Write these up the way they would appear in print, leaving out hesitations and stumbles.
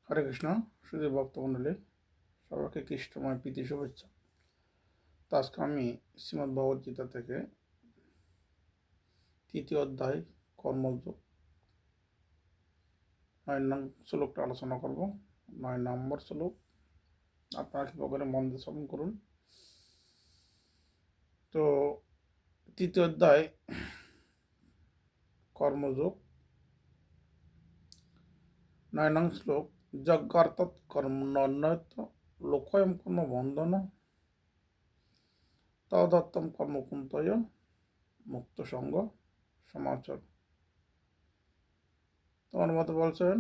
হরে কৃষ্ণ। শুধু ভক্তমণ্ডলী, সবাইকে কৃষ্ণময় প্রীতি শুভেচ্ছা। তো আজকে আমি শ্রীমদ্ ভগবদ্গীতা থেকে 3য় অধ্যায় কর্মযোগ 9 নং শ্লোকটা আলোচনা করব। 9 নম্বর শ্লোক। আপনারা কৃপা করে মন দিয়ে শ্রবণ করুন। তো 3য় অধ্যায় কর্মযোগ 9 নং শ্লোক। যজ্ঞার্থাৎ কর্মণ্যত লোকয়ম কর্ম বন্ধন তদত্তম কর্মকুন্তয় মুক্ত সঙ্গ সমাচর। তোমার মতো বলছেন,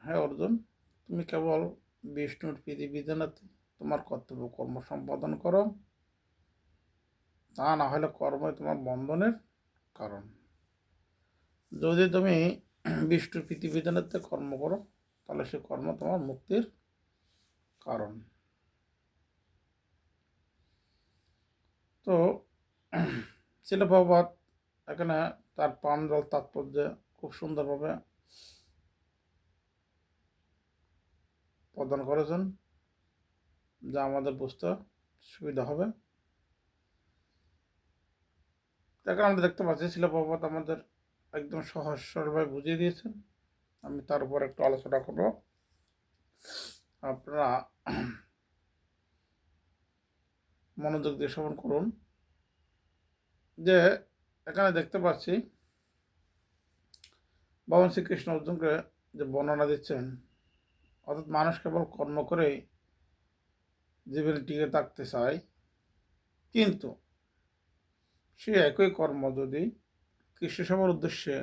হ্যাঁ অর্জুন, তুমি কেবল বিষ্ণুর বিধিবিধানাতে তোমার কর্তব্য কর্ম সম্পাদন করো, তা না হলে কর্মই তোমার বন্ধনের কারণ। যদি তুমি বিষ্ণুর বিধিবিধানাতে কর্ম করো, তাহলে সে কর্ম তোমার মুক্তির কারণ। তো শিল প্রভুপাদ এখানে তার প্রাঞ্জল তাৎপর্য খুব সুন্দরভাবে প্রদান করেছেন, যা আমাদের বুঝতে সুবিধা হবে। এখানে আমরা দেখতে পাচ্ছি শিল প্রভুপাদ আমাদের একদম সহজ সরলভাবে বুঝিয়ে দিয়েছেন। আমি তার উপর একটু আলোচনা করব, আপনারা মনোযোগ দিয়ে শ্রবণ করুন। যে এখানে দেখতে পাচ্ছি ভগবান শ্রীকৃষ্ণ অর্জুনকে যে বর্ণনা দিচ্ছেন, অর্থাৎ মানুষ কেবল কর্ম করেই জীবনে টিকে থাকতে চায়, কিন্তু সে একই কর্ম যদি কৃষ্ণ সেবার উদ্দেশ্যে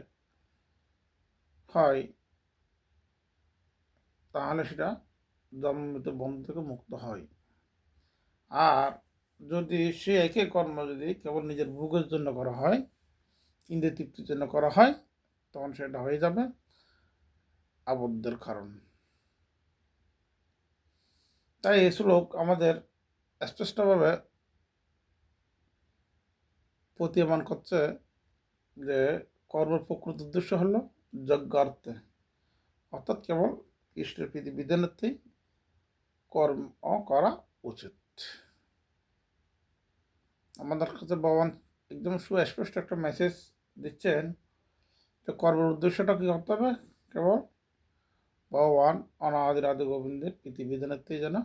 হয়, তাহলে সেটা জন্মমৃত্যু বন্ধন থেকে মুক্ত হয়। আর যদি সে একই কর্ম যদি কেবল নিজের ভোগের জন্য করা হয়, ইন্দ্রিয় তৃপ্তির জন্য করা হয়, তখন সেটা হয়ে যাবে আবদ্ধের কারণ। তাই এই শ্লোক আমাদের স্পষ্টভাবে প্রতীয়মান করছে যে কর্মের প্রকৃত উদ্দেশ্য হলো যজ্ঞার্থে, অর্থাৎ কেবল কৃষ্ণের বিধানার্থেই কর্ম করা উচিত। আমাদের কাছে ভগবান একদম সুস্পষ্ট একটা মেসেজ দিচ্ছেন যে কর্মের উদ্দেশ্যটা কী করতে হবে, কেবল ভগবান অনাদি আদি গোবিন্দের বিধানার্থেই যেন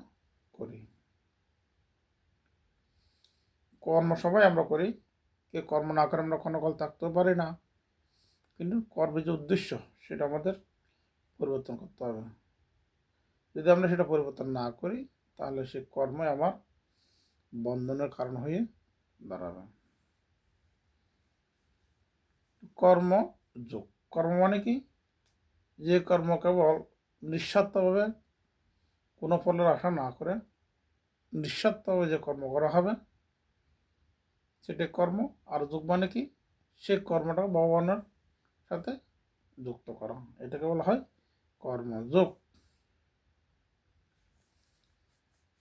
করি। কর্ম সবাই আমরা করি, কে কর্ম না করে আমরা কোনো কাল থাকতেও পারি না, কিন্তু কর্মের যে উদ্দেশ্য সেটা আমাদের পরিবর্তন করতে হবে। যদি আমরা সেটা পরিবর্তন না করি, তাহলে সে কর্মই আমার বন্ধনের কারণ হয়ে দাঁড়াবে। কর্মযোগ, কর্ম মানে কি? যে কর্ম কেবল নিঃস্বার্থভাবে কোনো ফলের আশা না করে নিঃস্বার্থভাবে যে কর্ম করা হবে, সেটা কর্ম। আর যোগ মানে কি? সে কর্মটা ভগবানের সাথে যুক্ত করা, এটাকে বলা হয় কর্মযোগ।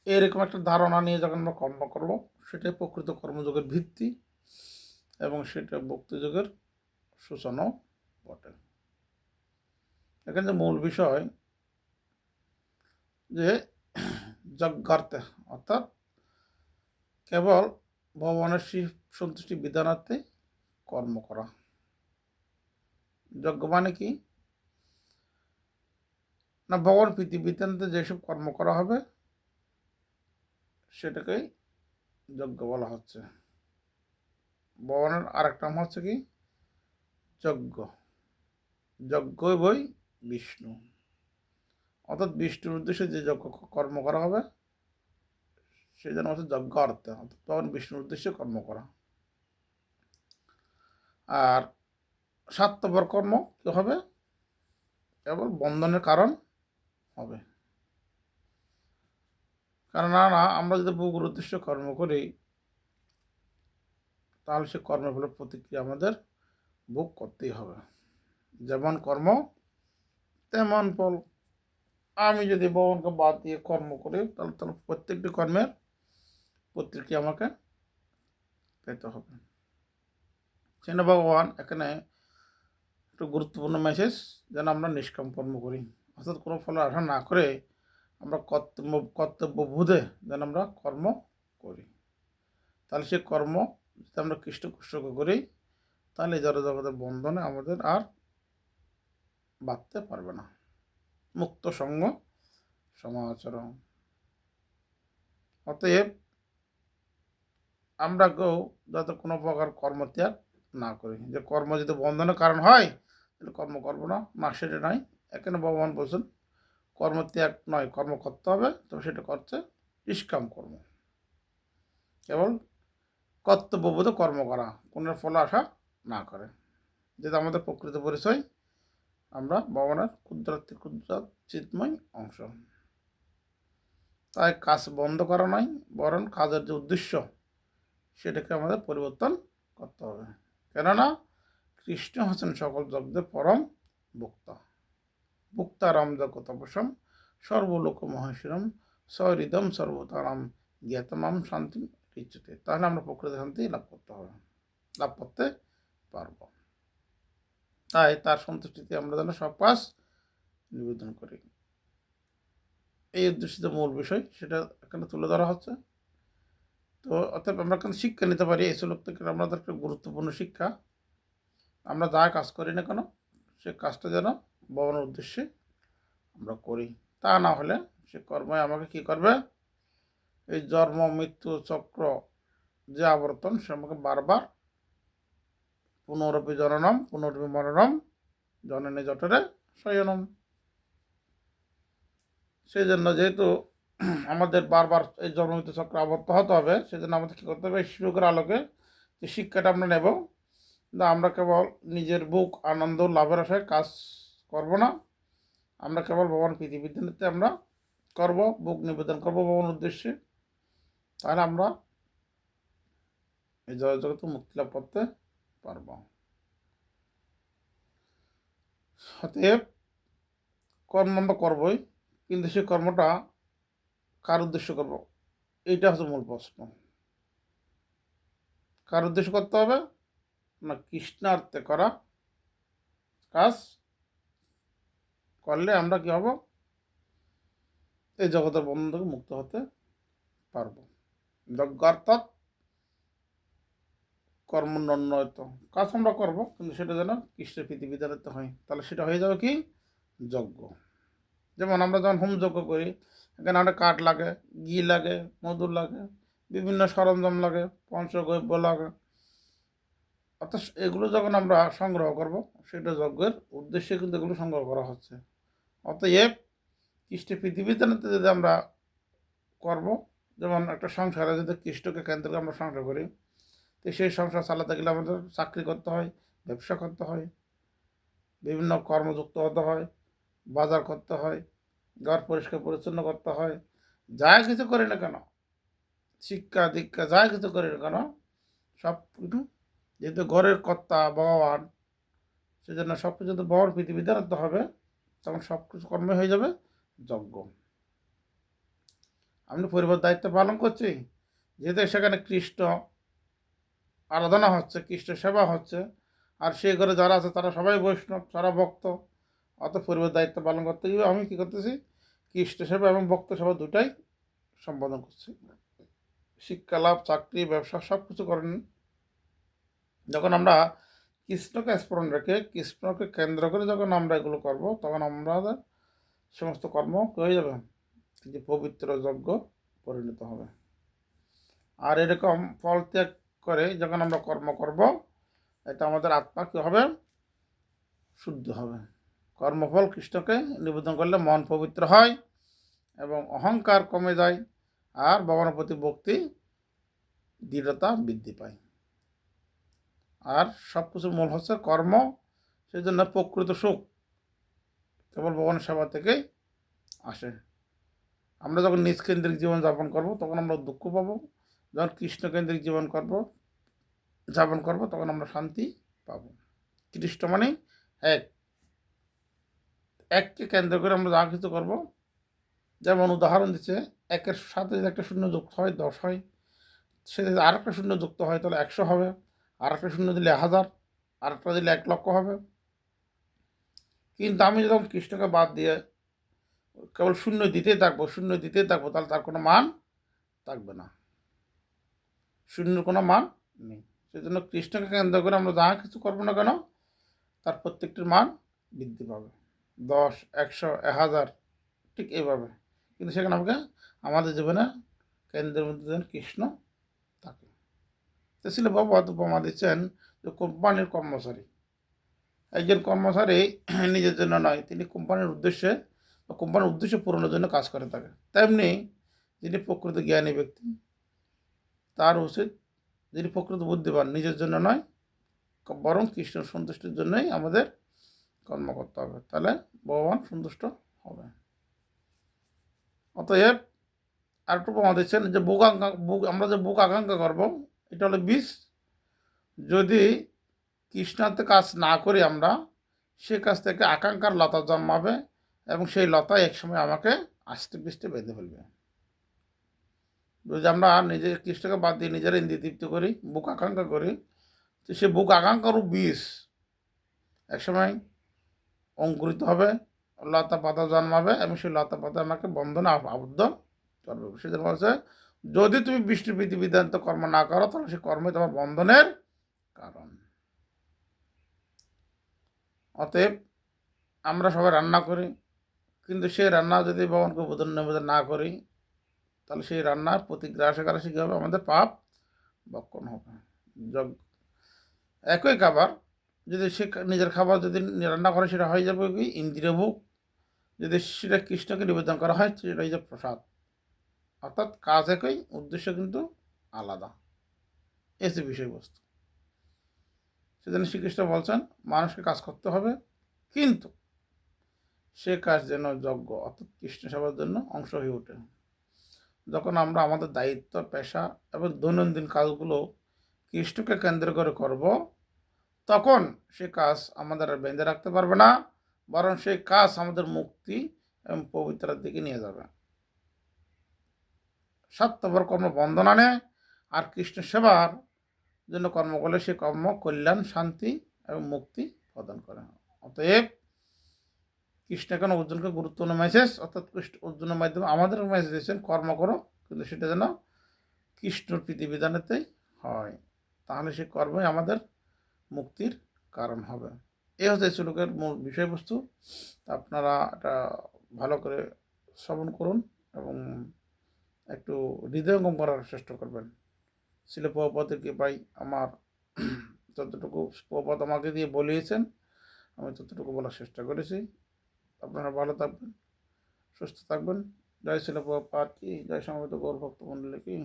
এরকম একটা ধারণা নিয়ে যখন আমরা কর্ম করব, সেটাই প্রকৃত কর্মযোগের ভিত্তি, এবং সেটা ভক্তিযোগের সূচনাও বটে। এখানে যে মূল বিষয় যে যজ্ঞার্থে, অর্থাৎ কেবল ভগবানের সন্তুষ্টি বিধানার্থে কর্ম করা। যজ্ঞ মানে কি না, ভগবান প্রীতি বিধানার্থে যেসব কর্ম করা হবে সেটাকেই যজ্ঞ বলা হচ্ছে। ভগবানের আরেকটা নাম হচ্ছে কি যজ্ঞ, যজ্ঞই বই বিষ্ণু, অর্থাৎ বিষ্ণুর উদ্দেশ্যে যে যজ্ঞ কর্ম করা হবে সেই জন্য হচ্ছে যজ্ঞ অর্থে, অর্থাৎ ভগবান বিষ্ণুর উদ্দেশ্যে কর্ম করা। আর স্বার্থপর কর্ম কি হবে? কেবল বন্ধনের কারণ হবে। কারণ না, আমরা যদি ভোগের উদ্দেশ্যে কর্ম করি, তাহলে সে কর্মের ফলে প্রতিক্রিয়া আমাদের ভোগ করতেই হবে। যেমন কর্ম তেমন ফল। আমি যদি ভগবানকে বাদ দিয়ে কর্ম করি, তাহলে প্রত্যেকটি কর্মের প্রতিক্রিয়া আমাকে পেতে হবে। সেন ভগবান এখানে একটু গুরুত্বপূর্ণ মেসেজ, যেন আমরা নিষ্কাম কর্ম করি, অর্থাৎ কোনো ফলের আশা না করে আমরা কর্তব্যবোধে যেন আমরা কর্ম করি। তাহলে সেই কর্ম যদি আমরা কৃষ্টকুষ্ঠকে করি, তাহলে এই জড়জগতের বন্ধনে আমাদের আর বাঁধতে পারবে না। মুক্ত সঙ্গ সমাচরণ। অতএব আমরা কেউ যাতে কোনো প্রকার কর্মত্যাগ না করি। যে কর্ম যদি বন্ধনের কারণ হয় তাহলে কর্ম করবো না, না সেটা নয়। এখানে ভগবান বলছেন কর্মত্যাগ নয়, কর্ম করতে হবে, তবে সেটা করছে নিষ্কাম কর্ম, কেবল কর্তব্যবোধে কর্ম করা, কোনো ফল আশা না করে, যেটা আমাদের প্রকৃত পরিচয়। আমরা ভগবানের ক্ষুদ্রাতি ক্ষুদ্র চিন্ময় অংশ। তাই কাজ বন্ধ করা নয়, বরং কাজের যে উদ্দেশ্য সেটাকে আমাদের পরিবর্তন করতে হবে। কেননা কৃষ্ণ হচ্ছেন সকল জগতের পরম ভোক্তা। ভোক্তারাম জগতপসম সর্বলোক মহেশ্বরম সহৃদম সর্বতারাম জ্ঞাতমাম শান্তি ইচ্ছতে। তাহলে আমরা প্রকৃত শান্তি লাভ করতে পারব। তাই তার সন্তুষ্টিতে আমরা যেন সব কাজ নিবেদন করি, এই উদ্দেশ্যিত মূল বিষয় সেটা এখানে তুলে ধরা হচ্ছে। তো অর্থাৎ আমরা কিন্তু শিক্ষা নিতে পারি এই শ্লোক থেকে। আমাদের একটা গুরুত্বপূর্ণ শিক্ষা, আমরা যা কাজ করি না কেন সে কাজটা যেন ভগবানের উদ্দেশ্যে আমরা করি। তা না হলে সে কর্মই আমাকে কি করবে, এই জন্ম মৃত্যু চক্র যে আবর্তন সে আমাকে বারবার পুনরপি জননম পুনরপি মরণম জননে জঠরে শয়নম। সেই জন্য যেহেতু আমাদের বারবার এই জন্মমৃত্যু চক্র আবর্ত হতে হবে, সেই জন্য আমাদের কী করতে হবে, শ্লোকের আলোকে যে শিক্ষাটা আমরা নেব, না আমরা কেবল নিজের বুক আনন্দ লাভের আশায় কাজ করব না, আমরা কেবল ভগবান প্রীতিবিধানেতে আমরা করব, বুক নিবেদন করব ভগবানের উদ্দেশ্যে। তাহলে আমরা এই জগতে মুক্তি লাভ করতে পারব। অতএব কর্ম আমরা করবই, কিন্তু সেই কর্মটা কার উদ্দেশ্য করব, এইটা হচ্ছে মূল প্রশ্ন। কার উদ্দেশ্য করতে হবে না, কৃষ্ণার্থে করা কাজ করলে আমরা কি হব, এই জগতের বন্ধন থেকে মুক্ত হতে পারব। যজ্ঞ অর্থাৎ কর্মন্বয়ত কাজ আমরা করব, কিন্তু সেটা যেন কৃষ্ণের প্রীতিবিধানিত হয়, তাহলে সেটা হয়ে যাবে কি যজ্ঞ। যেমন আমরা যখন হোম যজ্ঞ করি, এখানে একটা কাঠ লাগে, ঘি লাগে, মধু লাগে, বিভিন্ন সরঞ্জাম লাগে, পঞ্চগব্য লাগে। অর্থাৎ এগুলো যখন আমরা সংগ্রহ করব, সেটা যজ্ঞের উদ্দেশ্যে কিন্তু এগুলো সংগ্রহ করা হচ্ছে। অতএব কৃষ্ণের পৃথিবীতে যদি আমরা করব, যেমন একটা সংসারে যদি কৃষ্ণকে কেন্দ্র করে আমরা সংসার করি, তো সেই সংসার চালাতে গেলে আমাদের চাকরি করতে হয়, ব্যবসা করতে হয়, বিভিন্ন কর্মযুক্ত হতে হয়, বাজার করতে হয়, ঘর পরিষ্কার পরিচ্ছন্ন করতে হয়। যা কিছু করি না কেন, শিক্ষা দীক্ষা যা কিছু করি না কেন, সব কিছু যেহেতু ঘরের কর্তা ভগবান, সেজন্য সব কিছু যদি ভগবান পৃথিবীতে আনতে হবে, তখন সব কিছু কর্মে হয়ে যাবে যজ্ঞ। আমি পরিবার দায়িত্ব পালন করছি, যেহেতু সেখানে কৃষ্ণ আরাধনা হচ্ছে, কৃষ্ণ সেবা হচ্ছে, আর সেই ঘরে যারা আছে তারা সবাই বৈষ্ণব, তারা ভক্ত, অত পরিবার দায়িত্ব পালন করতে গিয়ে আমি কী করতেছি, কৃষ্ণ সেবা এবং ভক্ত সেবা দুটাই সম্পাদন করছি। শিক্ষা লাভ, চাকরি, ব্যবসা সব কিছু করেন। যখন আমরা কৃষ্ণকে স্মরণ রেখে কৃষ্ণকে কেন্দ্র করে যখন আমরা এগুলো করব, তখন আমাদের সমস্ত কর্ম হয়ে যাবে যে পবিত্র যজ্ঞ পরিণত হবে। আর এরকম ফল ত্যাগ করে যখন আমরা কর্ম করব, এটা আমাদের আত্মা কী হবে, শুদ্ধ হবে। কর্মফল কৃষ্ণকে নিবেদন করলে মন পবিত্র হয় এবং অহংকার কমে যায়, আর ভগবানের প্রতি ভক্তি দৃঢ়তা বৃদ্ধি পায়। আর সব কিছুর মূল হচ্ছে কর্ম। সেই জন্য প্রকৃত সুখ কেবল ভগবানের সেবা থেকেই আসে। আমরা যখন নিজকেন্দ্রিক জীবনযাপন করব, তখন আমরা দুঃখ পাবো। যখন কৃষ্ণকেন্দ্রিক যাপন করব, তখন আমরা শান্তি পাবো। কৃষ্ণ মানে এককে কেন্দ্র করে আমরা যা কিছু করবো। যেমন উদাহরণ দিচ্ছে, একের সাথে যদি একটা শূন্য যুক্ত হয় 10 হয়, সে যদি আর একটা শূন্য যুক্ত হয় তাহলে 100 হবে, আর একটা শূন্য দিলে 1000, আর একটা দিলে 1 লক্ষ হবে। কিন্তু আমি যখন কৃষ্ণকে বাদ দিয়ে কেবল শূন্য দিতেই থাকবো, শূন্য দিতেই থাকবো, তাহলে তার কোনো মান থাকবে না, শূন্যর কোনো মান নেই। সেই জন্য কৃষ্ণকে কেন্দ্র করে আমরা যা কিছু করবো না কেন তার প্রত্যেকটির মান বৃদ্ধি পাবে, 10, 100, 1000, ঠিক এইভাবে। কিন্তু সেখানে আমাকে আমাদের জীবনে কেন্দ্রের মধ্যে যেন কৃষ্ণ থাকে। তো ছিল বাবা উপমা দিচ্ছেন যে কোম্পানির কর্মচারী, একজন কর্মচারী নিজের জন্য নয়, তিনি কোম্পানির উদ্দেশ্যে বা কোম্পানির উদ্দেশ্য পূরণের জন্য কাজ করে থাকে। তেমনি যিনি প্রকৃত জ্ঞানী ব্যক্তি, তার উচিত, যিনি প্রকৃত বুদ্ধিমান, নিজের জন্য নয় বরং কৃষ্ণের সন্তুষ্টির জন্যই আমাদের কর্ম করতে হবে, তাহলে ভগবান সন্তুষ্ট হবে। অতএব আর একটু প্রমাণ দিচ্ছেন যে আমরা যে বুক আকাঙ্ক্ষা করবো, এটা হলো বীজ। যদি কৃষ্ণার্থে কাজ না করি আমরা, সে কাজ থেকে আকাঙ্ক্ষার লতা জন্মাবে এবং সেই লতা একসময় আমাকে আষ্টে পৃষ্ঠে বেঁধে ফেলবে। যদি আমরা নিজে কৃষ্ণকে বাদ দিয়ে নিজেরা ইন্দ্রিয় তৃপ্তি করি, বুক আকাঙ্ক্ষা করি, তো সে বুক আকাঙ্ক্ষারও বীজ একসময় অঙ্কুরিত হবে, লতা পাতা জন্মাবে এবং সেই লতা পাতা আমাকে বন্ধনে আবদ্ধ করবে। সেজন্য বলছে যদি তুমি বিষ্ণু বিধিবিধান্ত কর্ম না করো তাহলে সেই কর্মই তোমার বন্ধনের কারণ। অতএব আমরা সবাই রান্না করি, কিন্তু সেই রান্না যদি ভগবানকে বোধন নিবেদন না করি তাহলে সেই রান্নার প্রতিগ্রাসে কী হবে, আমাদের পাপ বক্ষণ হবে। একই খাবার যদি সে নিজের খাবার যদি রান্না করে সেটা হয়ে যাবে কি ইন্দ্রিয় ভোগ, যদি সেটা কৃষ্ণকে নিবেদন করা হয় সেটা হয়ে যাবে প্রসাদ। অর্থাৎ কাজ একই, উদ্দেশ্য কিন্তু আলাদা, এসে বিষয়বস্তু। সেজন্য শ্রীকৃষ্ণ বলছেন মানুষকে কাজ করতে হবে, কিন্তু সে কাজ যেন যজ্ঞ অর্থাৎ কৃষ্ণ সেবার জন্য অংশ হয়ে ওঠে। যখন আমরা আমাদের দায়িত্ব, পেশা এবং দৈনন্দিন কাজগুলো কৃষ্ণকে কেন্দ্র করে করব, তখন সে কাজ আমাদের আর বেঁধে রাখতে পারবে না, বরং সেই কাজ আমাদের মুক্তি এবং পবিত্রার দিকে নিয়ে যাবে। স্বার্থপর কর্ম বন্ধন আনে, আর কৃষ্ণ সেবার জন্য কর্ম করলে সে কর্ম কল্যাণ, শান্তি এবং মুক্তি প্রদান করে। অতএব কৃষ্ণ কেন অর্জুনকে গুরুত্বপূর্ণ মেসেজ, অর্থাৎ কৃষ্ণ অর্জুনের মাধ্যমে আমাদের মেসেজ দিয়েছেন কর্ম করো, কিন্তু সেটা যেন কৃষ্ণর বিধিবিধানেতেই হয়, তাহলে সে কর্মই আমাদের মুক্তির কারণ হবে। এই হচ্ছে শ্লোকের মূল বিষয়বস্তু। আপনারা এটা ভালো করে শ্রবণ করুন এবং একটু হৃদয়ঙ্গম করার চেষ্টা করবেন। শিল প্রভুপাদের কৃপায় আমার যতটুকু প্রভুপাদ আমাকে দিয়ে বলিয়েছেন আমি ততটুকু বলার চেষ্টা করেছি। আপনারা ভালো থাকবেন, সুস্থ থাকবেন। জয় শিল প্রভুপাদ কি, জয় সমবেত গৌর ভক্তমণ্ডলী কি,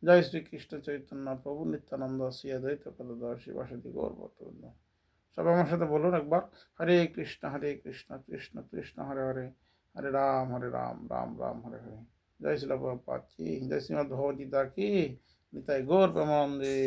জয় শ্রীকৃষ্ণ চৈতন্য প্রভু নিত্যানন্দ শ্রী অদ্বৈত গদাধর শিবাসাদি গৌর ভক্তবৃন্দ। সবাই আমার সাথে বলুন একবার, হরে কৃষ্ণ কৃষ্ণ কৃষ্ণ হরে হরে, হরে রাম রাম রাম হরে হরে। জয় শিল প্রভুপাদ কি, জয় শ্রীমদ্ ভগবদ্গীতা কি, নিতাই গৌর প্রেমানন্দে।